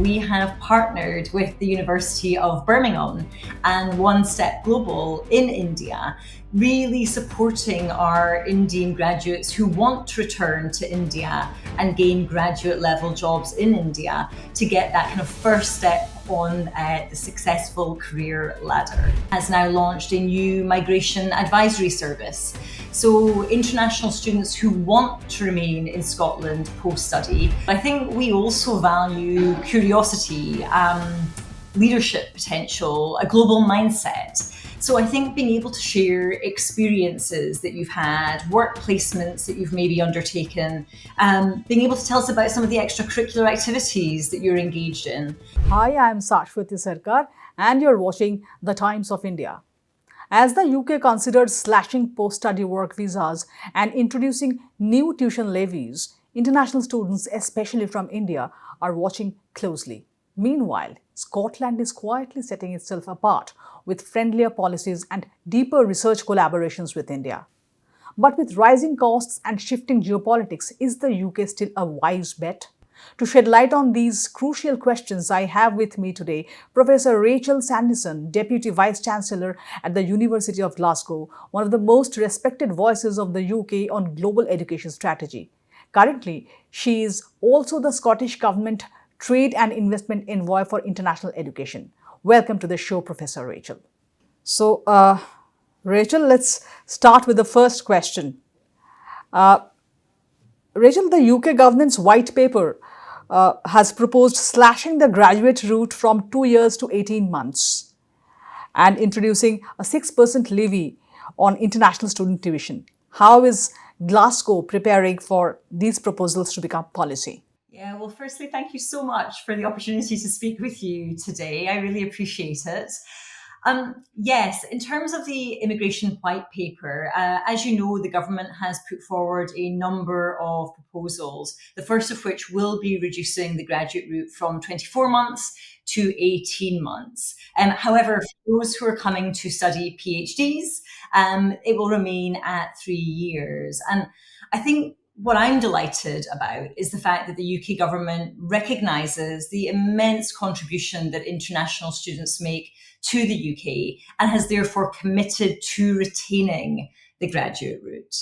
we have partnered with the University of Birmingham and One Step Global in India, really supporting our Indian graduates who want to return to India and gain graduate level jobs in India to get that kind of first step on the successful career ladder. Has now launched a new migration advisory service. So international students who want to remain in Scotland post-study. I think we also value curiosity, leadership potential, a global mindset. So I think being able to share experiences that you've had, work placements that you've maybe undertaken, being able to tell us about some of the extracurricular activities that you're engaged in. Hi, I am Sashwati Sarkar and you're watching The Times of India. As the UK considers slashing post-study work visas and introducing new tuition levies, international students, especially from India, are watching closely. Meanwhile, Scotland is quietly setting itself apart with friendlier policies and deeper research collaborations with India. But with rising costs and shifting geopolitics, is the UK still a wise bet? To shed light on these crucial questions, I have with me today Professor Rachel Sandison, Deputy Vice-Chancellor at the University of Glasgow, one of the most respected voices of the UK on global education strategy. Currently, she is also the Scottish Government Trade and Investment Envoy for International Education. Welcome to the show, Professor Rachel. So, Rachel, let's start with the first question. Rachel, the UK government's white paper has proposed slashing the graduate route from 2 years to 18 months and introducing a 6% levy on international student tuition. How is Glasgow preparing for these proposals to become policy? Yeah, well, firstly, thank you so much for the opportunity to speak with you today. I really appreciate it. Yes, in terms of the immigration white paper, as you know, the government has put forward a number of proposals, the first of which will be reducing the graduate route from 24 months to 18 months. However, for those who are coming to study PhDs, it will remain at 3 years. And I think what I'm delighted about is the fact that the UK government recognises the immense contribution that international students make to the UK and has therefore committed to retaining the graduate route.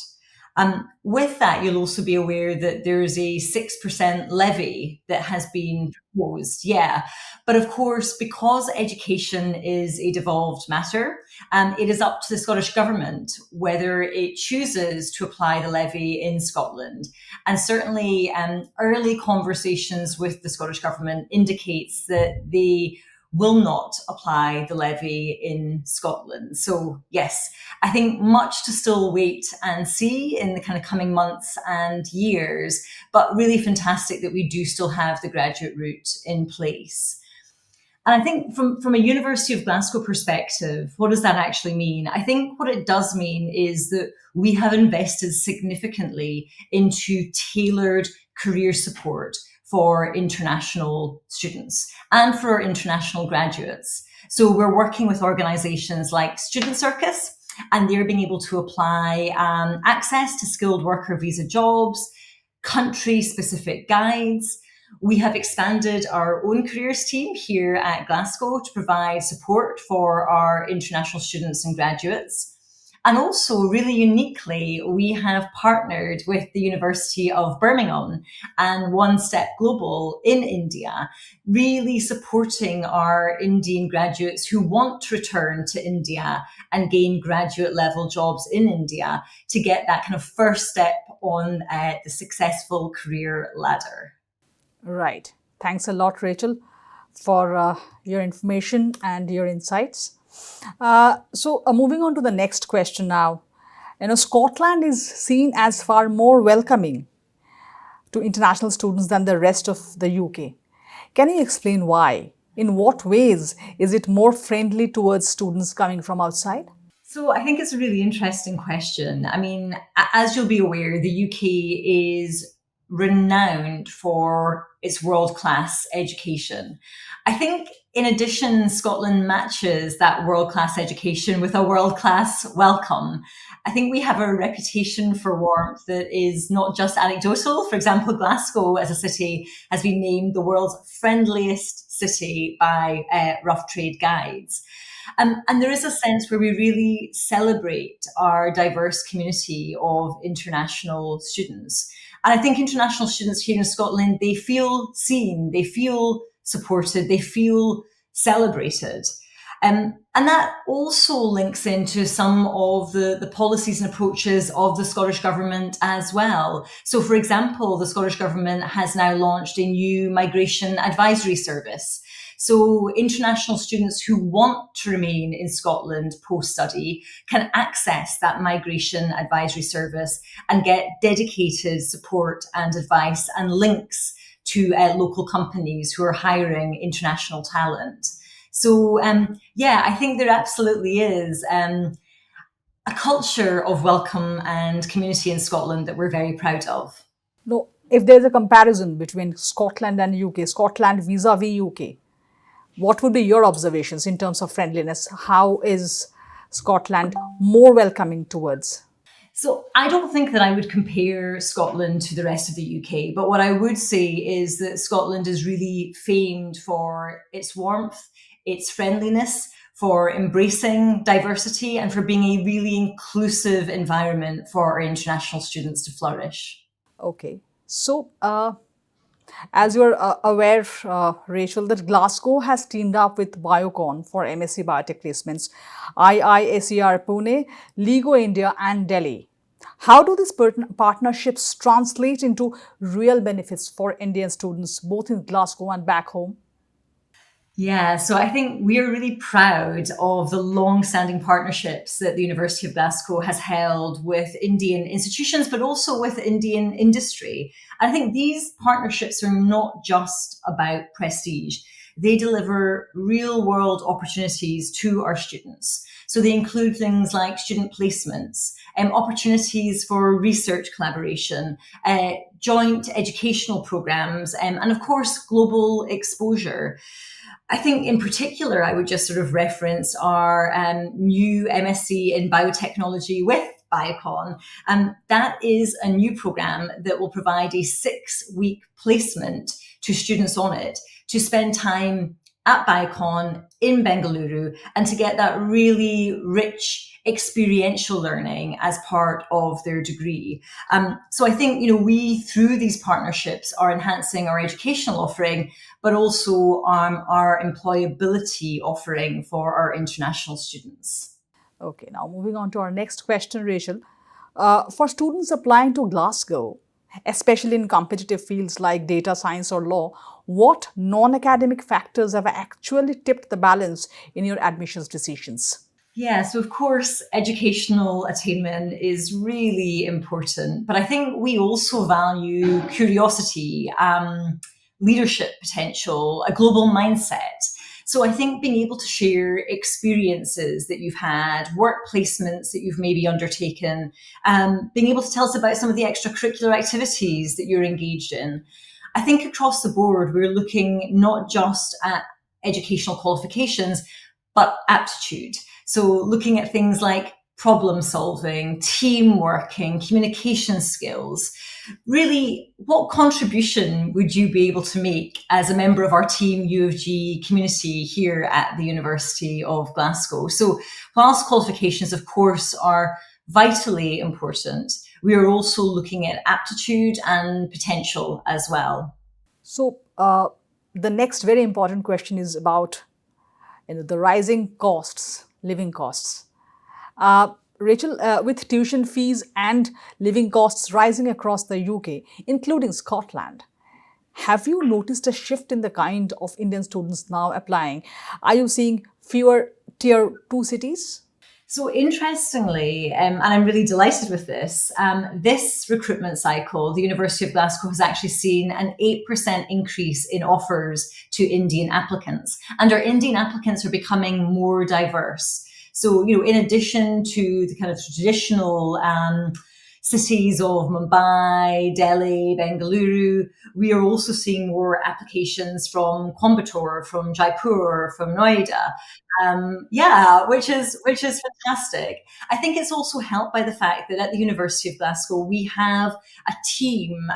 With that, you'll also be aware that there's a 6% levy that has been proposed. Yeah. But of course, because education is a devolved matter, it is up to the Scottish Government whether it chooses to apply the levy in Scotland. And certainly early conversations with the Scottish Government indicates that they will not apply the levy in Scotland. So yes, I think much to still wait and see in the kind of coming months and years, but really fantastic that we do still have the graduate route in place. And I think from a University of Glasgow perspective, what does that actually mean? I think what it does mean is that we have invested significantly into tailored career support for international students and for international graduates. So we're working with organizations like Student Circus, and they're being able to apply access to skilled worker visa jobs, country-specific guides. We have expanded our own careers team here at Glasgow to provide support for our international students and graduates. And also, really uniquely, we have partnered with the University of Birmingham and One Step Global in India, really supporting our Indian graduates who want to return to India and gain graduate level jobs in India to get that kind of first step on the successful career ladder. Right. Thanks a lot, Rachel, for your information and your insights. So moving on to the next question now. Scotland is seen as far more welcoming to international students than the rest of the UK. Can you explain why? In what ways is it more friendly towards students coming from outside? So I think it's a really interesting question. I mean, as you'll be aware, the UK is renowned for its world-class education. I think in addition, Scotland matches that world-class education with a world-class welcome. I think we have a reputation for warmth that is not just anecdotal. For example, Glasgow as a city has been named the world's friendliest city by Rough Trade Guides. And there is a sense where we really celebrate our diverse community of international students. And I think international students here in Scotland, they feel seen, they feel supported, they feel celebrated. And that also links into some of the policies and approaches of the Scottish Government as well. So, for example, the Scottish Government has now launched a new migration advisory service. So international students who want to remain in Scotland post-study can access that migration advisory service and get dedicated support and advice and links to local companies who are hiring international talent. So, I think there absolutely is a culture of welcome and community in Scotland that we're very proud of. No, if there's a comparison between Scotland and UK, Scotland vis-a-vis UK, what would be your observations in terms of friendliness? How is Scotland more welcoming towards? So I don't think that I would compare Scotland to the rest of the UK, but what I would say is that Scotland is really famed for its warmth, its friendliness, for embracing diversity, and for being a really inclusive environment for our international students to flourish. Okay. So, as you're aware, Rachel, that Glasgow has teamed up with Biocon for MSc Biotech placements, IISER Pune, LIGO India and Delhi. How do these partnerships translate into real benefits for Indian students, both in Glasgow and back home? Yeah, so I think we're really proud of the long-standing partnerships that the University of Glasgow has held with Indian institutions, but also with Indian industry. And I think these partnerships are not just about prestige. They deliver real-world opportunities to our students. So they include things like student placements, opportunities for research collaboration, joint educational programs, and of course, global exposure. I think in particular, I would just sort of reference our new MSc in biotechnology with Biocon. That is a new program that will provide a 6-week placement to students on it to spend time at Biocon in Bengaluru and to get that really rich experiential learning as part of their degree. So I think, we, through these partnerships, are enhancing our educational offering, but also our employability offering for our international students. Okay, now moving on to our next question, Rachel. For students applying to Glasgow, especially in competitive fields like data science or law, what non-academic factors have actually tipped the balance in your admissions decisions? Yeah, so of course, educational attainment is really important, but I think we also value curiosity, leadership potential, a global mindset. So I think being able to share experiences that you've had, work placements that you've maybe undertaken, being able to tell us about some of the extracurricular activities that you're engaged in. I think across the board, we're looking not just at educational qualifications, but aptitude. So looking at things like problem solving, team working, communication skills. Really, what contribution would you be able to make as a member of our Team U of G community here at the University of Glasgow? So whilst qualifications, of course, are vitally important, we are also looking at aptitude and potential as well. So the next very important question is about the rising costs, living costs. Rachel, with tuition fees and living costs rising across the UK, including Scotland, have you noticed a shift in the kind of Indian students now applying? Are you seeing fewer tier 2 cities? So interestingly, and I'm really delighted with this, this recruitment cycle, the University of Glasgow has actually seen an 8% increase in offers to Indian applicants. And our Indian applicants are becoming more diverse. So, in addition to the kind of traditional cities of Mumbai, Delhi, Bengaluru. We are also seeing more applications from Coimbatore, from Jaipur, from Noida. Which is fantastic. I think it's also helped by the fact that at the University of Glasgow we have a team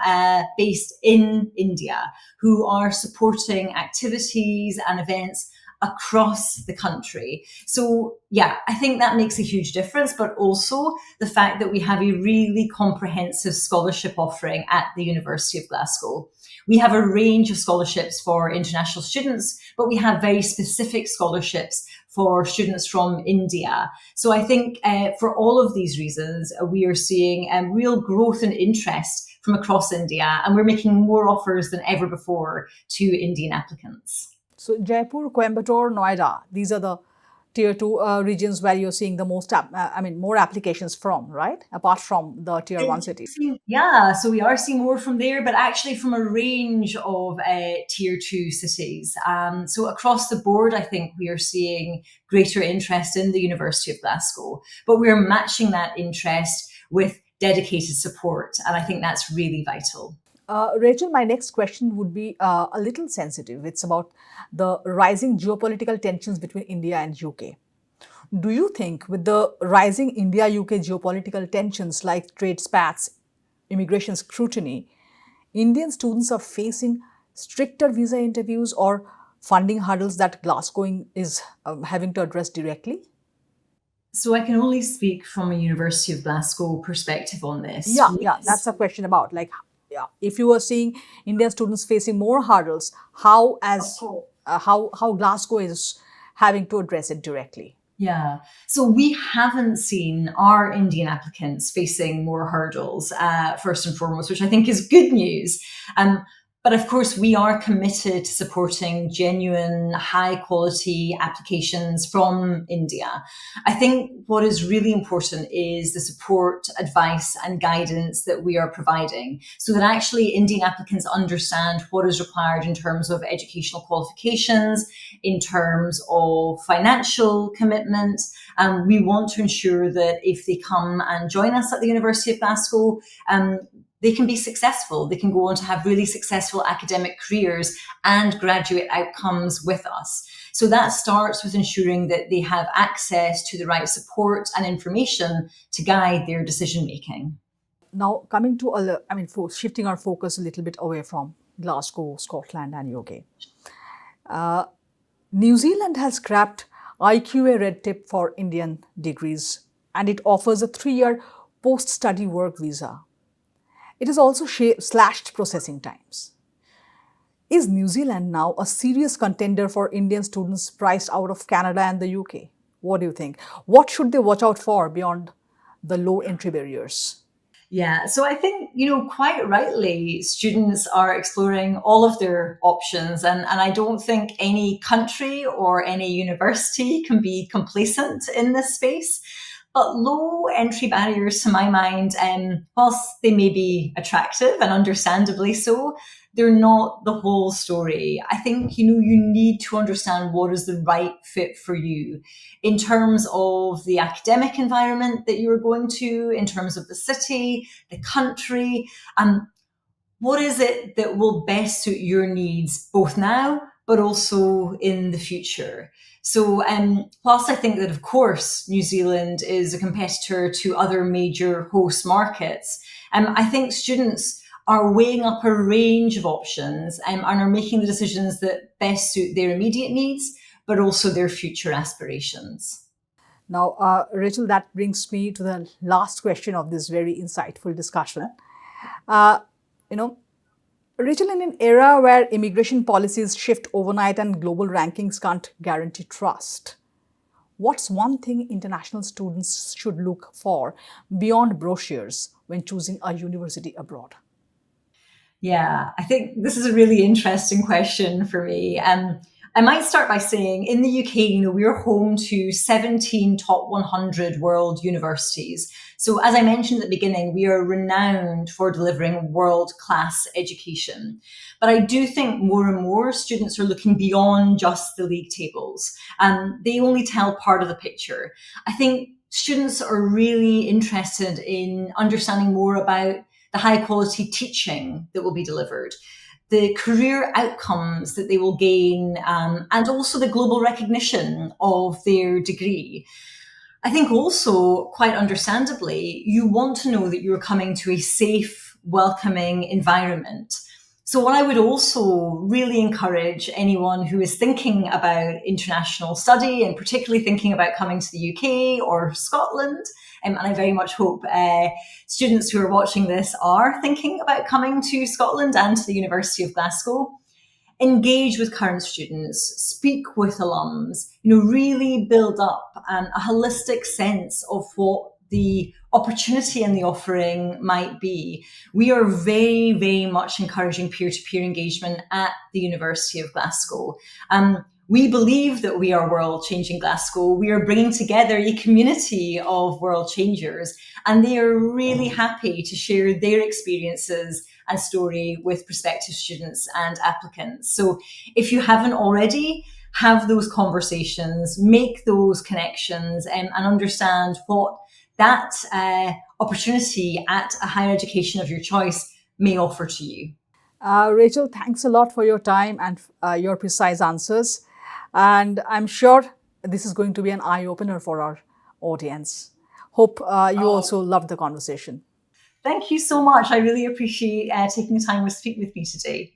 based in India who are supporting activities and events across the country. So yeah, I think that makes a huge difference, but also the fact that we have a really comprehensive scholarship offering at the University of Glasgow. We have a range of scholarships for international students, but we have very specific scholarships for students from India. So I think for all of these reasons, we are seeing real growth and interest from across India, and we're making more offers than ever before to Indian applicants. So Jaipur, Coimbatore, Noida, these are the tier 2 regions where you're seeing the most, more applications from, right? Apart from the tier 1 cities. Yeah, so we are seeing more from there, but actually from a range of tier 2 cities. So across the board, I think we are seeing greater interest in the University of Glasgow, but we're matching that interest with dedicated support. And I think that's really vital. Rachel, my next question would be a little sensitive. It's about the rising geopolitical tensions between India and UK. Do you think with the rising India-UK geopolitical tensions like trade spats, immigration scrutiny, Indian students are facing stricter visa interviews or funding hurdles that Glasgow is having to address directly? So I can only speak from a University of Glasgow perspective on this. Yeah, that's a question about if you are seeing Indian students facing more hurdles, how Glasgow is having to address it directly. Yeah. So we haven't seen our Indian applicants facing more hurdles, first and foremost, which I think is good news. But of course, we are committed to supporting genuine, high quality applications from India. I think what is really important is the support, advice, and guidance that we are providing so that actually Indian applicants understand what is required in terms of educational qualifications, in terms of financial commitment. We want to ensure that if they come and join us at the University of Glasgow, they can be successful. They can go on to have really successful academic careers and graduate outcomes with us. So that starts with ensuring that they have access to the right support and information to guide their decision making. Now, coming to, shifting our focus a little bit away from Glasgow, Scotland, and UK. New Zealand has scrapped IQA red tape for Indian degrees, and it offers a 3-year post-study work visa. It has also slashed processing times. Is New Zealand now a serious contender for Indian students priced out of Canada and the UK? What do you think? What should they watch out for beyond the low entry barriers? Yeah, so I think, quite rightly, students are exploring all of their options. And I don't think any country or any university can be complacent in this space. But low entry barriers, to my mind, whilst they may be attractive and understandably so, they're not the whole story. I think, you need to understand what is the right fit for you in terms of the academic environment that you're going to, in terms of the city, the country. What is it that will best suit your needs, both now, but also in the future? So whilst I think that, of course, New Zealand is a competitor to other major host markets, I think students are weighing up a range of options and are making the decisions that best suit their immediate needs, but also their future aspirations. Now, Rachel, that brings me to the last question of this very insightful discussion. Rachel, in an era where immigration policies shift overnight and global rankings can't guarantee trust, what's one thing international students should look for beyond brochures when choosing a university abroad? Yeah, I think this is a really interesting question for me. I might start by saying in the UK, we're home to 17 top 100 world universities. So as I mentioned at the beginning, we are renowned for delivering world-class education. But I do think more and more students are looking beyond just the league tables. They only tell part of the picture. I think students are really interested in understanding more about the high quality teaching that will be delivered, the career outcomes that they will gain, and also the global recognition of their degree. I think also, quite understandably, you want to know that you're coming to a safe, welcoming environment. So what I would also really encourage anyone who is thinking about international study, and particularly thinking about coming to the UK or Scotland, and I very much hope students who are watching this are thinking about coming to Scotland and to the University of Glasgow, engage with current students, speak with alums, really build up a holistic sense of what the opportunity and the offering might be. We are very, very much encouraging peer-to-peer engagement at the University of Glasgow. We believe that we are world changing Glasgow. We are bringing together a community of world changers, and they are really happy to share their experiences and story with prospective students and applicants. So if you haven't already, have those conversations, make those connections, and understand what that opportunity at a higher education of your choice may offer to you. Rachel, thanks a lot for your time and your precise answers. And I'm sure this is going to be an eye-opener for our audience. Hope you also loved the conversation. Thank you so much. I really appreciate taking the time to speak with me today.